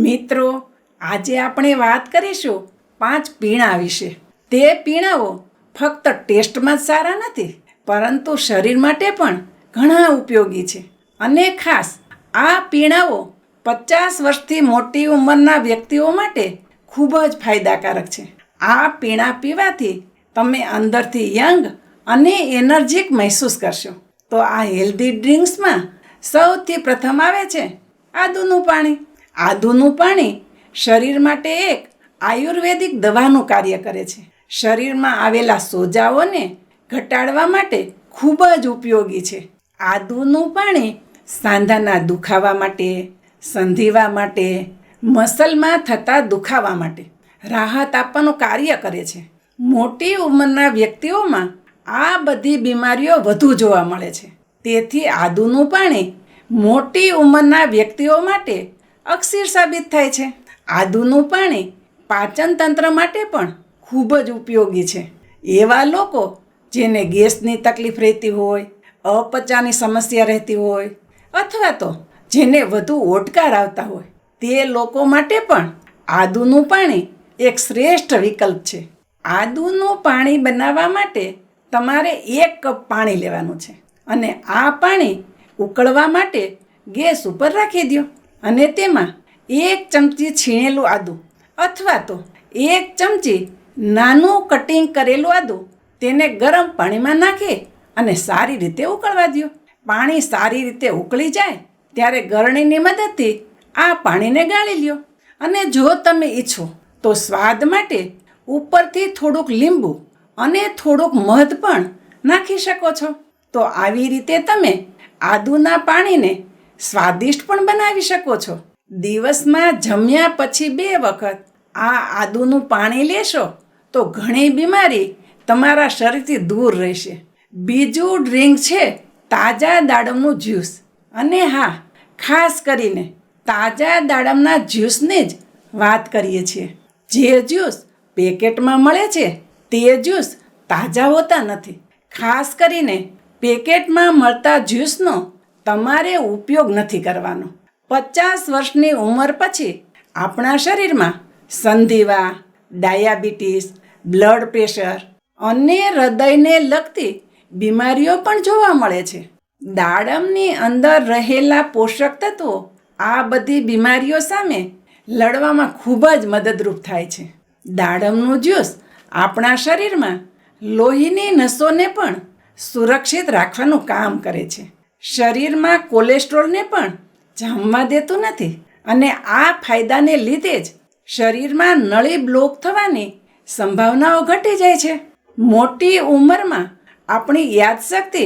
મિત્રો, આજે આપણે વાત કરીશું 5 પીણાં વિશે. તે પીણાઓ ફક્ત ટેસ્ટમાં જ સારા નથી, પરંતુ શરીર માટે પણ ઘણા ઉપયોગી છે. અને ખાસ આ પીણાઓ 50 વર્ષથી મોટી ઉંમરના વ્યક્તિઓ માટે ખૂબ જ ફાયદાકારક છે. આ પીણાં પીવાથી તમે અંદરથી યંગ અને એનર્જિક મહેસૂસ કરશો. તો આ હેલ્ધી ડ્રિંક્સમાં સૌથી પ્રથમ આવે છે આદુનું પાણી. આદુનું પાણી શરીર માટે એક આયુર્વેદિક દવાનું કાર્ય કરે છે. શરીરમાં આવેલા સોજાઓને ઘટાડવા માટે ખૂબ જ ઉપયોગી છે. આદુનું પાણી સાંધાના દુખાવા માટે, સંધિવા માટે, મસલમાં થતા દુખાવા માટે રાહત આપવાનું કાર્ય કરે છે. મોટી ઉંમરના વ્યક્તિઓમાં આ બધી બીમારીઓ વધુ જોવા મળે છે. તેથી આદુનું પાણી મોટી ઉંમરના વ્યક્તિઓ માટે અક્ષીર સાબિત થાય છે. આદુનું પાણી પાચન તંત્ર માટે પણ ખૂબ જ ઉપયોગી છે. એવા લોકો જેને ગેસની તકલીફ રહેતી હોય, અપચાની સમસ્યા રહેતી હોય, અથવા તો જેને વધુ ઓડકાર આવતા હોય, તે લોકો માટે પણ આદુનું પાણી એક શ્રેષ્ઠ વિકલ્પ છે. આદુનું પાણી બનાવવા માટે તમારે 1 કપ પાણી લેવાનું છે અને આ પાણી ઉકળવા માટે ગેસ ઉપર રાખી દો અને તેમાં 1 ચમચી છીણેલું આદું અથવા તો 1 ચમચી નાનું કટિંગ કરેલું આદું તેને ગરમ પાણીમાં નાખી અને સારી રીતે ઉકળવા દો. પાણી સારી રીતે ઉકળી જાય ત્યારે ગરણીની મદદથી આ પાણીને ગાળી લ્યો. અને જો તમે ઈચ્છો તો સ્વાદ માટે ઉપરથી થોડુંક લીંબુ અને થોડુંક મધ પણ નાખી શકો છો. તો આવી રીતે તમે આદુના પાણીને સ્વાદિષ્ટ પણ બનાવી શકો છો. દિવસમાં જમ્યા પછી 2 વખત આ આદુનું પાણી લેશો તો ઘણી બીમારી તમારા શરીરથી દૂર રહેશે. બીજું ડ્રિંક છે તાજા દાડમનું જ્યુસ. અને હા, ખાસ કરીને તાજા દાડમના જ્યુસની જ વાત કરીએ છીએ. જે જ્યુસ પેકેટમાં મળે છે તે જ્યુસ તાજા હોતા નથી. ખાસ કરીને પેકેટમાં મળતા જ્યુસનો તમારે ઉપયોગ નથી કરવાનો. 50 વર્ષની ઉંમર પછી આપણા શરીરમાં સંધિવા, ડાયાબિટીસ, બ્લડ પ્રેશર અને હૃદયને લગતી બીમારીઓ પણ જોવા મળે છે. દાડમની અંદર રહેલા પોષક તત્વો આ બધી બીમારીઓ સામે લડવામાં ખૂબ જ મદદરૂપ થાય છે. દાડમનું જ્યુસ આપણા શરીરમાં લોહીની નસોને પણ સુરક્ષિત રાખવાનું કામ કરે છે. શરીરમાં કોલેસ્ટ્રોલને પણ જામવા દેતું નથી અને આ ફાયદાને લીધે જ શરીરમાં નળી બ્લોક થવાની સંભાવનાઓ ઘટી જાય છે. મોટી ઉંમરમાં આપણી યાદશક્તિ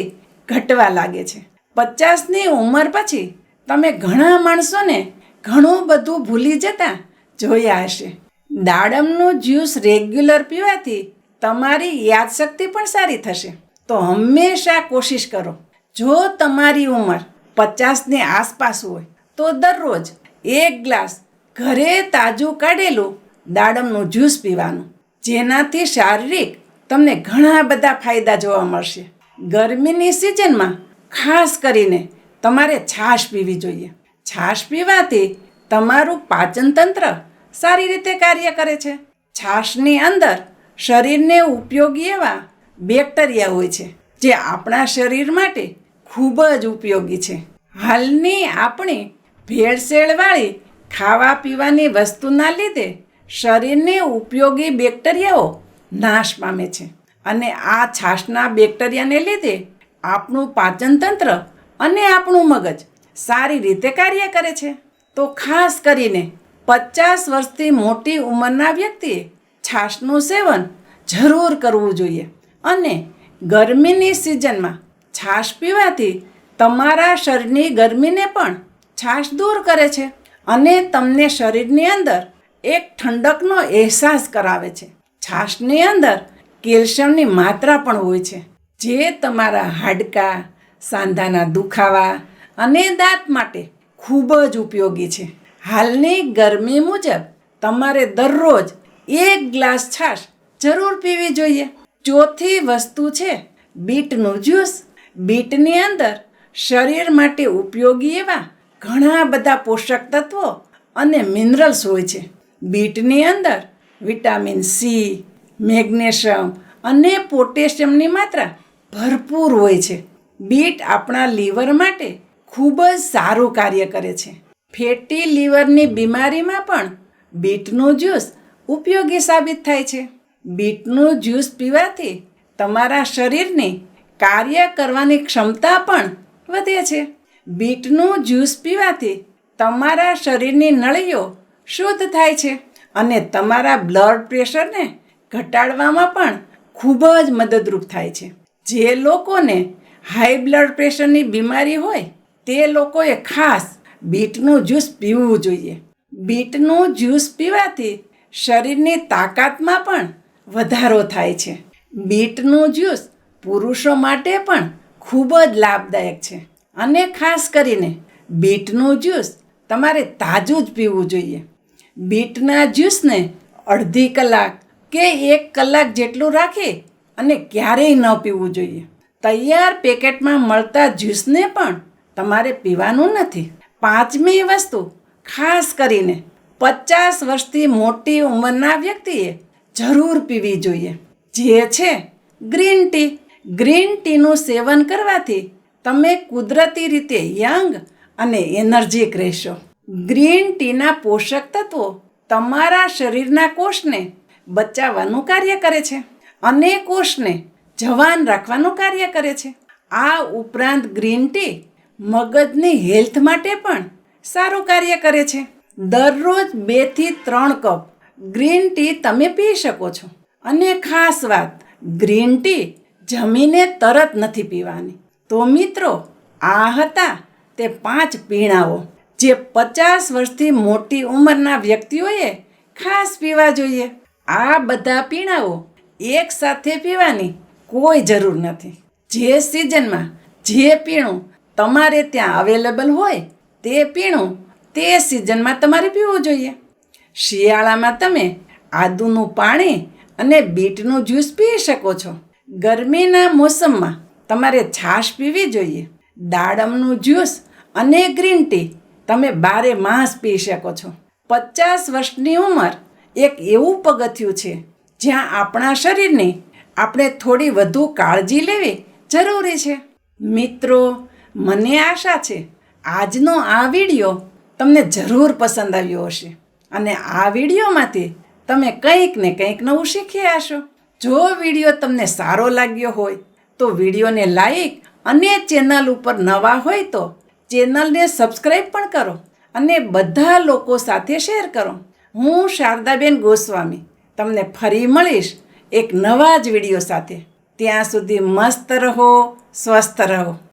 ઘટવા લાગે છે. 50ની ઉંમર પછી તમે ઘણા માણસોને ઘણું બધું ભૂલી જતા જોયા હશે. દાડમનું જ્યુસ રેગ્યુલર પીવાથી તમારી યાદશક્તિ પણ સારી થશે. તો હંમેશા કોશિશ કરો, જો તમારી ઉંમર 50ની આસપાસ હોય તો દરરોજ 1 ગ્લાસ ઘરે તાજું કાઢેલું દાડમનું જ્યુસ પીવાનું. જેનાથી શારીરિક તમને ઘણા બધા ફાયદા જોવા મળશે. ગરમીની સિઝનમાં ખાસ કરીને તમારે છાશ પીવી જોઈએ. છાશ પીવાથી તમારું પાચન તંત્ર સારી રીતે કાર્ય કરે છે. છાશની અંદર શરીરને ઉપયોગી એવા બેક્ટેરિયા હોય છે જે આપણા શરીર માટે ખૂબ જ ઉપયોગી છે. હાલની આપણી ભેળસેળવાળી ખાવા પીવાની વસ્તુના લીધે શરીરને ઉપયોગી બેક્ટેરિયાઓ નાશ પામે છે અને આ છાશના બેક્ટેરિયાને લીધે આપણું પાચન તંત્ર અને આપણું મગજ સારી રીતે કાર્ય કરે છે. તો ખાસ કરીને 50 વર્ષથી મોટી ઉંમરના વ્યક્તિએ છાશનું સેવન જરૂર કરવું જોઈએ. અને ગરમીની સિઝનમાં છાશ પીવાથી તમારા શરીરની ગરમીને પણ છાશ દૂર કરે છે અને તમને શરીરની અંદર એક ઠંડકનો અહેસાસ કરાવે છે. છાશની અંદર કેલ્શિયમની માત્રા પણ હોય છે જે તમારા હાડકાં, સાંધાના દુખાવા અને દાંત માટે ખૂબ જ ઉપયોગી છે. હાલની ગરમી મુજબ તમારે દરરોજ 1 ગ્લાસ છાશ જરૂર પીવી જોઈએ. ચોથી વસ્તુ છે બીટનું જ્યુસ. બીટની અંદર શરીર માટે ઉપયોગી એવા ઘણા બધા પોષક તત્વો અને મિનરલ્સ હોય છે. બીટની અંદર વિટામિન સી, મેગ્નેશિયમ અને પોટેશિયમની માત્રા ભરપૂર હોય છે. બીટ આપણા લીવર માટે ખૂબ જ સારું કાર્ય કરે છે. ફેટી લીવરની બીમારીમાં પણ બીટનું જ્યુસ ઉપયોગી સાબિત થાય છે. બીટનું જ્યુસ પીવાથી તમારા શરીરની કાર્ય કરવાની ક્ષમતા પણ વધે છે. બીટનું જ્યુસ પીવાથી તમારા શરીરની નળીઓ શુદ્ધ થાય છે અને તમારા બ્લડ પ્રેશરને ઘટાડવામાં પણ ખૂબ જ મદદરૂપ થાય છે. જે લોકોને હાઈ બ્લડ પ્રેશરની બીમારી હોય તે લોકોએ ખાસ બીટનું જ્યુસ પીવું જોઈએ. બીટનું જ્યુસ પીવાથી શરીરની તાકાતમાં પણ વધારો થાય છે. બીટનું જ્યુસ પુરુષો માટે પણ ખૂબ જ લાભદાયક છે અને ખાસ કરીને બીટનું જ્યુસ તમારે તાજું જ પીવું જોઈએ. બીટના જ્યુસને અડધી કલાક કે 1 કલાક જેટલું રાખી અને ક્યારેય ન પીવું જોઈએ. તૈયાર પેકેટમાં મળતા જ્યુસને પણ તમારે પીવાનું નથી. 5મી વસ્તુ, ખાસ કરીને 50 વર્ષથી મોટી ઉંમરના વ્યક્તિએ જરૂર પીવી જોઈએ, જે છે ગ્રીન ટી. ગ્રીન ટીનું સેવન કરવાથી તમે કુદરતી રીતે યંગ અને એનર્જીક રહેશો. ગ્રીન ટીના પોષક તત્વો તમારા શરીરના કોષને બચાવવાનું કાર્ય કરે છે અને કોષને જવાન રાખવાનું કાર્ય કરે છે. આ ઉપરાંત ગ્રીન ટી મગજની હેલ્થ માટે પણ સારું કાર્ય કરે છે. દરરોજ 2 થી 3 કપ ગ્રીન ટી તમે પી શકો છો. અને ખાસ વાત, ગ્રીન ટી જમીને તરત નથી પીવાની. તો મિત્રો, આ હતા તે 5 પીણાઓ જે 50 વર્ષથી મોટી ઉંમરના વ્યક્તિઓએ ખાસ પીવા જોઈએ. આ બધા પીણાઓ એકસાથે પીવાની કોઈ જરૂર નથી. જે સિઝનમાં જે પીણું તમારે ત્યાં અવેલેબલ હોય તે પીણું તે સિઝનમાં તમારે પીવું જોઈએ. શિયાળામાં તમે આદુનું પાણી અને બીટનું જ્યુસ પી શકો છો. ગરમીના મોસમમાં તમારે છાશ પીવી જોઈએ. દાડમનું જ્યુસ અને ગ્રીન ટી તમે 12 માસ પી શકો છો. 50 વર્ષની ઉંમર એક એવું પગથિયું છે જ્યાં આપણા શરીરની આપણે થોડી વધુ કાળજી લેવી જરૂરી છે. મિત્રો, મને આશા છે આજનો આ વિડીયો તમને જરૂર પસંદ આવ્યો હશે અને આ વિડીયોમાંથી તમે કંઈક ને કંઈક નવું શીખ્યા હશો. જો વિડીયો તમને સારો લાગ્યો હોય તો વિડીયોને લાઈક અને ચેનલ ઉપર નવા હોય તો ચેનલને સબસ્ક્રાઈબ પણ કરો અને બધા લોકો સાથે શેર કરો. હું શારદાબેન ગોસ્વામી તમને ફરી મળીશ એક નવા જ વિડીયો સાથે. ત્યાં સુધી મસ્ત રહો, સ્વસ્થ રહો.